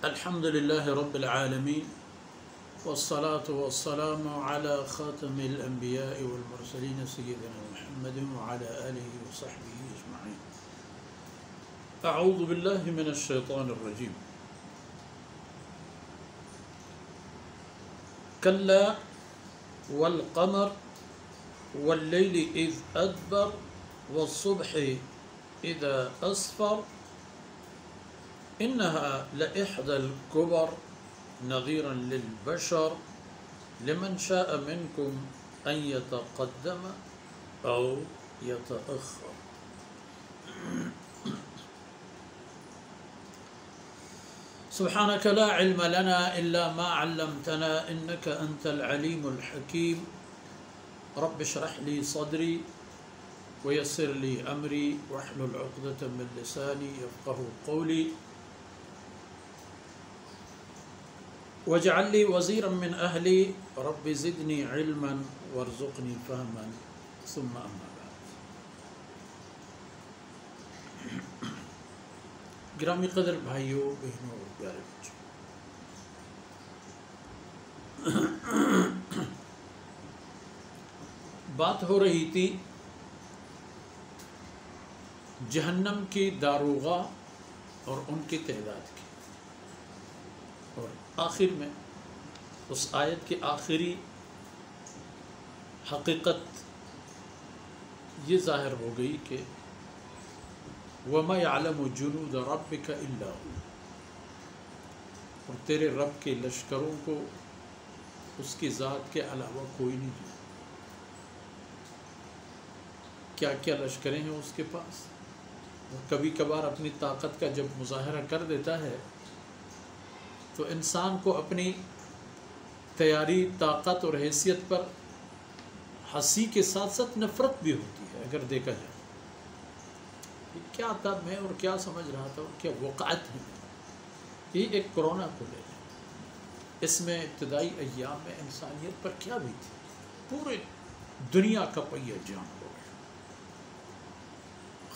الحمد لله رب العالمين والصلاة والسلام على خاتم الأنبياء والمرسلين سيدنا محمد وعلى آله وصحبه أجمعين. أعوذ بالله من الشيطان الرجيم. كلا والقمر والليل إذ أدبر والصبح إذا أسفر إنها لإحدى الكبر نظيرا للبشر لمن شاء منكم أن يتقدم أو يتأخر. سبحانك لا علم لنا إلا ما علمتنا إنك أنت العليم الحكيم. رب اشرح لي صدري ويسر لي أمري واحلل عقدة من لساني يفقه قولي واجعل لي وزيرا من أهلي رب زدني علما وارزقني فهما ثم أما بعد. گرامی قدر بھائیوں بہنوں اور پیارے بچوں، بات ہو رہی تھی جہنم کی داروغہ اور ان کی تعداد کی، اور آخر میں اس آیت کی آخری حقیقت یہ ظاہر ہو گئی کہ وَمَا يَعْلَمُ جُنُودَ رَبِّكَ إِلَّا هُوَ، اور تیرے رب کے لشکروں کو اس کی ذات کے علاوہ کوئی نہیں جانتا. کیا کیا لشکریں ہیں اس کے پاس، اور کبھی کبھار اپنی طاقت کا جب مظاہرہ کر دیتا ہے تو انسان کو اپنی تیاری، طاقت اور حیثیت پر ہنسی کے ساتھ ساتھ نفرت بھی ہوتی ہے. اگر دیکھا جائے کیا تھا میں اور کیا سمجھ رہا تھا اور کیا وقعت ہے. یہ ایک کرونا کو لے لیں، اس میں ابتدائی ایام میں انسانیت پر کیا بھی تھی. پورے دنیا کا پہیہ جام ہو گیا،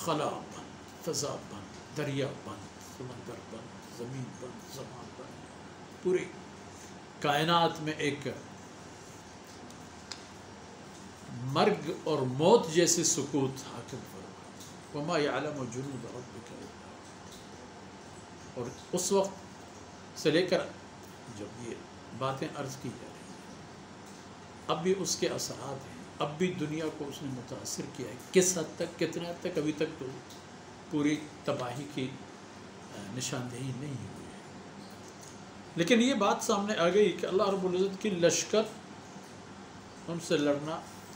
خلا بند، فضا بند، دریا بند، سمندر بند، زمین بند، زمان بند، پوری کائنات میں ایک مرگ اور موت جیسے سکوت حاکم فرما. وَمَا يَعْلَمُ جُنُودَ رَبِّكَ إِلَّا هُوَ. اور اس وقت سے لے کر جب یہ باتیں عرض کی جا رہی ہیں، اب بھی اس کے اثرات ہیں، اب بھی دنیا کو اس نے متاثر کیا ہے. کس حد تک، کتنے حد تک، ابھی تک تو پوری تباہی کی نشاندہی نہیں ہوئی ہے. لیکن یہ بات سامنے آ گئی کہ اللہ رب العزت کی لشکر، ان سے لڑنا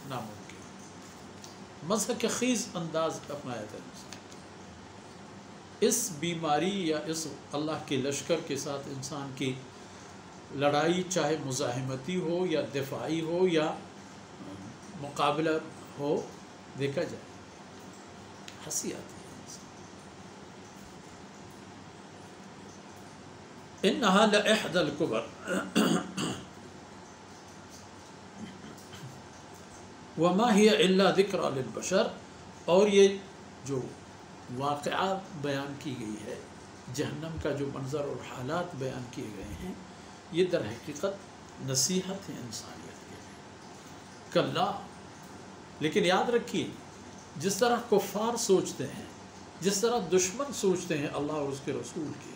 ناممکن. مضحک خیز انداز اپنایا تھا انسان. اس بیماری یا اس اللہ کے لشکر کے ساتھ انسان کی لڑائی، چاہے مزاحمتی ہو یا دفاعی ہو یا مقابلہ ہو، دیکھا جائے ہنسی آتی ہے. انہا لإحدى الكبر وما هي الا ذکری للبشر. اور یہ جو واقعات بیان کی گئی ہے، جہنم کا جو منظر اور حالات بیان کیے گئے ہیں، یہ در حقیقت نصیحت ہے انسانیت کے لیے. کلا، لیکن یاد رکھیے جس طرح کفار سوچتے ہیں، جس طرح دشمن سوچتے ہیں اللہ اور اس کے رسول کی،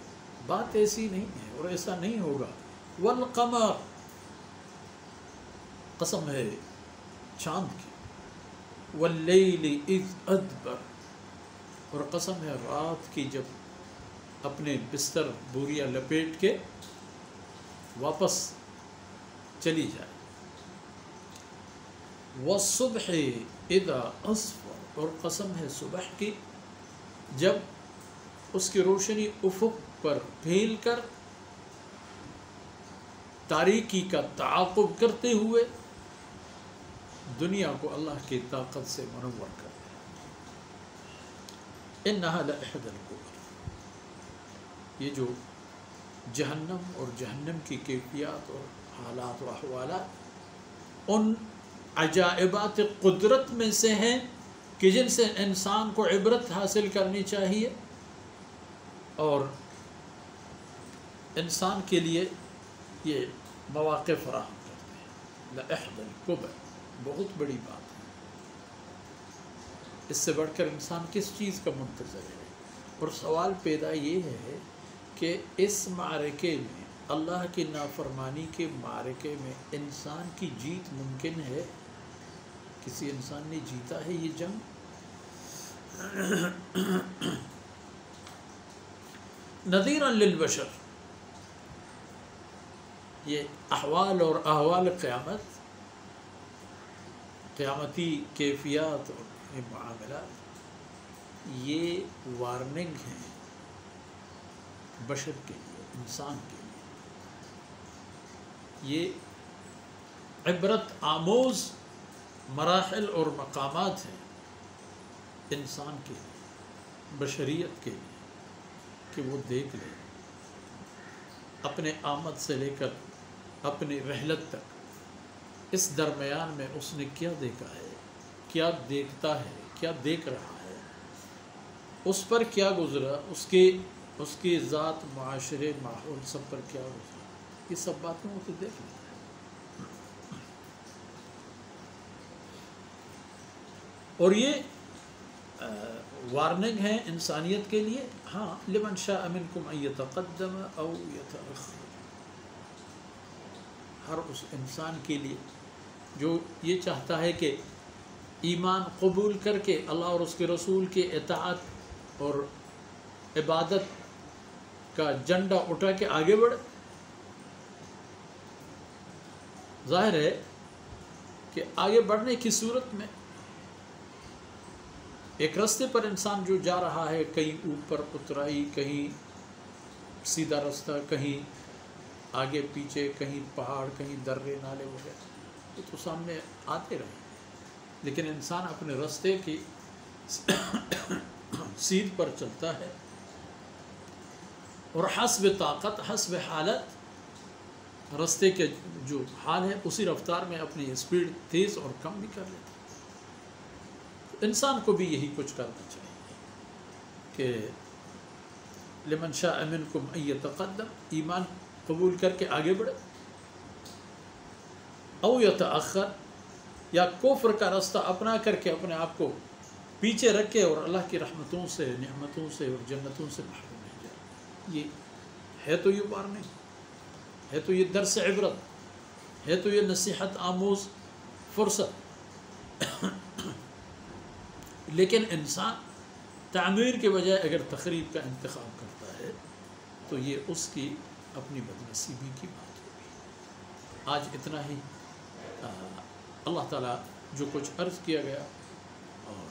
بات ایسی نہیں ہے اور ایسا نہیں ہوگا. والقمر، قسم ہے چاند کی. واللیل اذ ادبر، اور قسم ہے رات کی جب اپنے بستر بوریاں لپیٹ کے واپس چلی جائے. والصبح اذا اسفر، اور قسم ہے صبح کی جب اس کی روشنی افق پر پھیل کر تاریکی کا تعاقب کرتے ہوئے دنیا کو اللہ کی طاقت سے منور کر دے. انہا لإحدى الكبر، یہ جو جہنم اور جہنم کی کیفیات اور حالات و احوالات ان عجائبات قدرت میں سے ہیں کہ جن سے انسان کو عبرت حاصل کرنی چاہیے. اور انسان کے لیے یہ مواقع فراہم کرتے ہیں. لَإِحْدَى الْكُبَرِ، بہت بڑی بات ہے. اس سے بڑھ کر انسان کس چیز کا منتظر ہے؟ اور سوال پیدا یہ ہے کہ اس معرکے میں، اللہ کی نافرمانی کے معرکے میں، انسان کی جیت ممکن ہے؟ کسی انسان نے جیتا ہے یہ جنگ؟ نذیرا للبشر، یہ احوال اور احوال قیامت، قیامتی کیفیات اور معاملات، یہ وارننگ ہیں بشر کے لیے، انسان کے لیے. یہ عبرت آموز مراحل اور مقامات ہیں انسان کے لیے، بشریت کے لیے، کہ وہ دیکھ لے اپنے آمد سے لے کر اپنی رحلت تک، اس درمیان میں اس نے کیا دیکھا ہے، کیا دیکھتا ہے، کیا دیکھ رہا ہے، اس پر کیا گزرا، اس کی ذات، معاشرے، ماحول، سب پر کیا گزرا. یہ سب باتیں وہ تو دیکھ لیتا ہے. اور یہ وارننگ ہے انسانیت کے لیے. ہاں، لمن شاء منکم ان یتقدم او یتأخر، ہر اس انسان کے لیے جو یہ چاہتا ہے کہ ایمان قبول کر کے اللہ اور اس کے رسول کے اطاعت اور عبادت کا جھنڈا اٹھا کے آگے بڑھے. ظاہر ہے کہ آگے بڑھنے کی صورت میں ایک راستے پر انسان جو جا رہا ہے، کہیں اوپر اترائی، کہیں سیدھا راستہ، کہیں آگے پیچھے، کہیں پہاڑ، کہیں درے نالے وغیرہ، یہ تو سامنے آتے رہے. لیکن انسان اپنے راستے کی سیدھ پر چلتا ہے اور حسب طاقت، حسب حالت، راستے کے جو حال ہے اسی رفتار میں اپنی اسپیڈ تیز اور کم بھی کر لیتا ہے. انسان کو بھی یہی کچھ کرنا چاہیے کہ لمن شاء منکم ان یتقدم، ایمان قبول کر کے آگے بڑھے، او یتأخر، یا کفر کا راستہ اپنا کر کے اپنے آپ کو پیچھے رکھے اور اللہ کی رحمتوں سے، نعمتوں سے اور جنتوں سے محروم رہ جائے. یہ ہے تو یہ وارننگ ہے، تو یہ درس عبرت ہے، تو یہ نصیحت آموز فرصت. لیکن انسان تعمیر کے بجائے اگر تخریب کا انتخاب کرتا ہے تو یہ اس کی اپنی بدنصیبی کی بات ہوگی. آج اتنا ہی. اللہ تعالیٰ جو کچھ عرض کیا گیا اور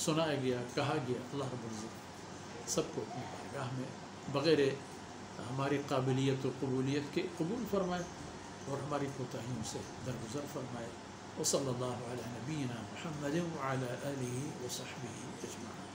سنایا گیا، کہا گیا، اللہ رب العزت سب کو اپنی بارگاہ میں بغیر ہماری قابلیت و قبولیت کے قبول فرمائے اور ہماری کوتاہیوں سے درگزر فرمائے. وصلی اللہ علی نبینا محمد وعلی آلہ وصحبہ اجمعین.